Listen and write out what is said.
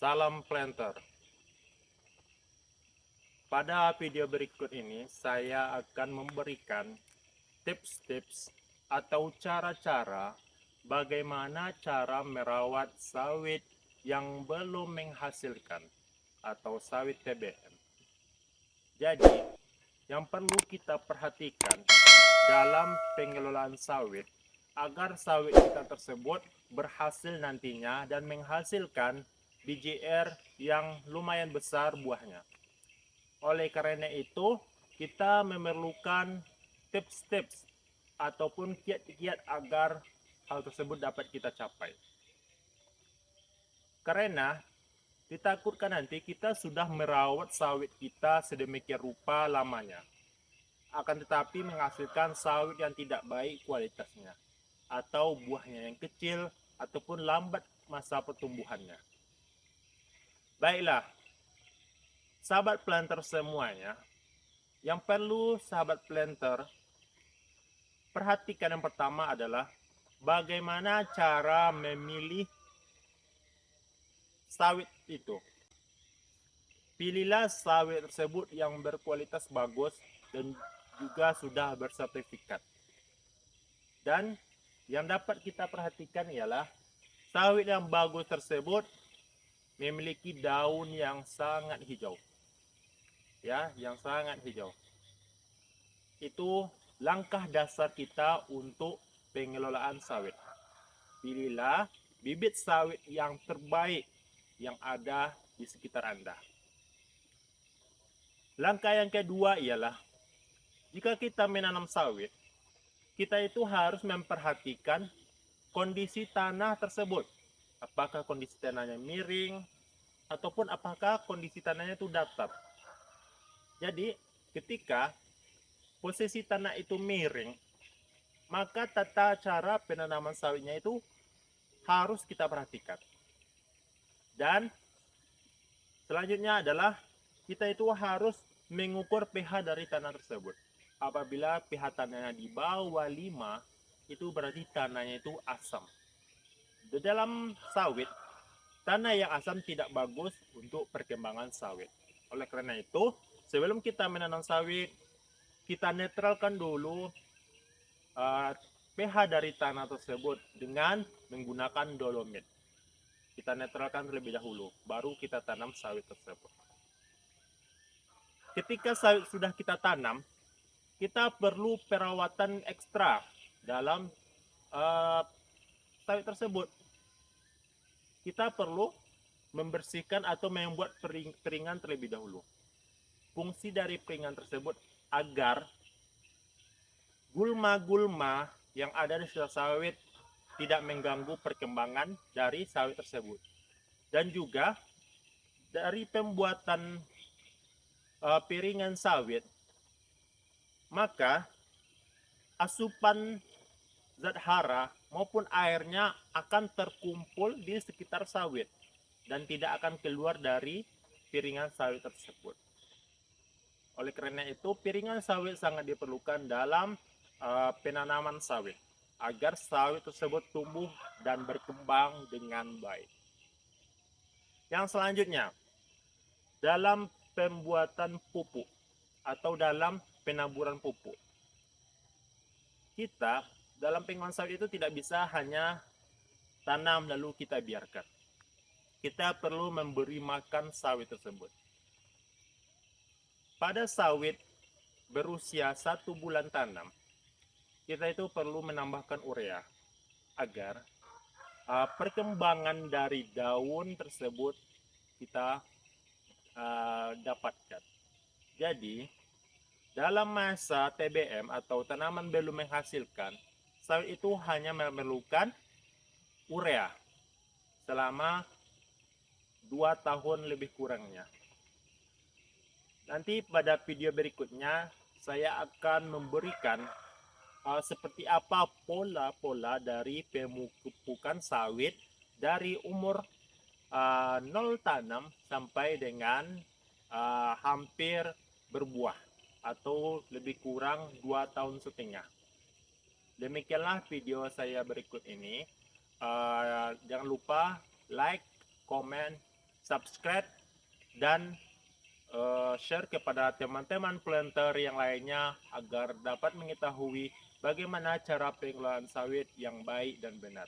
Salam planter. Pada video berikut ini saya akan memberikan tips-tips atau cara-cara bagaimana cara merawat sawit yang belum menghasilkan atau sawit TBM. Jadi, yang perlu kita perhatikan dalam pengelolaan sawit agar sawit kita tersebut berhasil nantinya dan menghasilkan BJR yang lumayan besar buahnya. Oleh karena itu, kita memerlukan tips-tips ataupun kiat-kiat agar hal tersebut dapat kita capai. Karena ditakutkan nanti kita sudah merawat sawit kita sedemikian rupa lamanya, akan tetapi menghasilkan sawit yang tidak baik kualitasnya, atau buahnya yang kecil, ataupun lambat masa pertumbuhannya. Baiklah, sahabat planter semuanya, yang perlu sahabat planter perhatikan yang pertama adalah bagaimana cara memilih sawit itu. Pilihlah sawit tersebut yang berkualitas bagus dan juga sudah bersertifikat. Dan yang dapat kita perhatikan ialah sawit yang bagus tersebut memiliki daun yang sangat hijau. Ya, yang sangat hijau. Itu langkah dasar kita untuk pengelolaan sawit. Pilihlah bibit sawit yang terbaik yang ada di sekitar Anda. Langkah yang kedua ialah jika kita menanam sawit, kita itu harus memperhatikan kondisi tanah tersebut. Apakah kondisi tanahnya miring ataupun apakah kondisi tanahnya itu datar. Jadi, ketika posisi tanah itu miring, maka tata cara penanaman sawitnya itu harus kita perhatikan. Dan selanjutnya adalah kita itu harus mengukur pH dari tanah tersebut. Apabila pH tanahnya di bawah 5, itu berarti tanahnya itu asam. Di dalam sawit, tanah yang asam tidak bagus untuk perkembangan sawit. Oleh karena itu, sebelum kita menanam sawit, kita netralkan dulu pH dari tanah tersebut dengan menggunakan dolomit. Kita netralkan terlebih dahulu, baru kita tanam sawit tersebut. Ketika sawit sudah kita tanam, kita perlu perawatan ekstra dalam sawit tersebut. Kita perlu membersihkan atau membuat peringan terlebih dahulu. Fungsi dari peringan tersebut agar gulma-gulma yang ada di sekitar sawit tidak mengganggu perkembangan dari sawit tersebut. Dan juga dari pembuatan piringan sawit, maka asupan zat hara maupun airnya akan terkumpul di sekitar sawit dan tidak akan keluar dari piringan sawit tersebut. Oleh karena itu, piringan sawit sangat diperlukan dalam penanaman sawit agar sawit tersebut tumbuh dan berkembang dengan baik. Yang selanjutnya, dalam pembuatan pupuk atau dalam penaburan pupuk, kita dalam pengelolaan sawit itu tidak bisa hanya tanam lalu kita biarkan. Kita perlu memberi makan sawit tersebut. Pada sawit berusia 1 bulan tanam, kita itu perlu menambahkan urea agar perkembangan dari daun tersebut kita dapatkan. Jadi, dalam masa TBM atau tanaman belum menghasilkan, sawit itu hanya memerlukan urea selama 2 tahun lebih kurangnya. Nanti pada video berikutnya saya akan memberikan seperti apa pola-pola dari pemupukan sawit dari umur 0 tanam sampai dengan hampir berbuah atau lebih kurang 2 tahun setengah. Demikianlah video saya berikut ini. Jangan lupa like, comment, subscribe, dan share kepada teman-teman planter yang lainnya agar dapat mengetahui bagaimana cara pengelolaan sawit yang baik dan benar.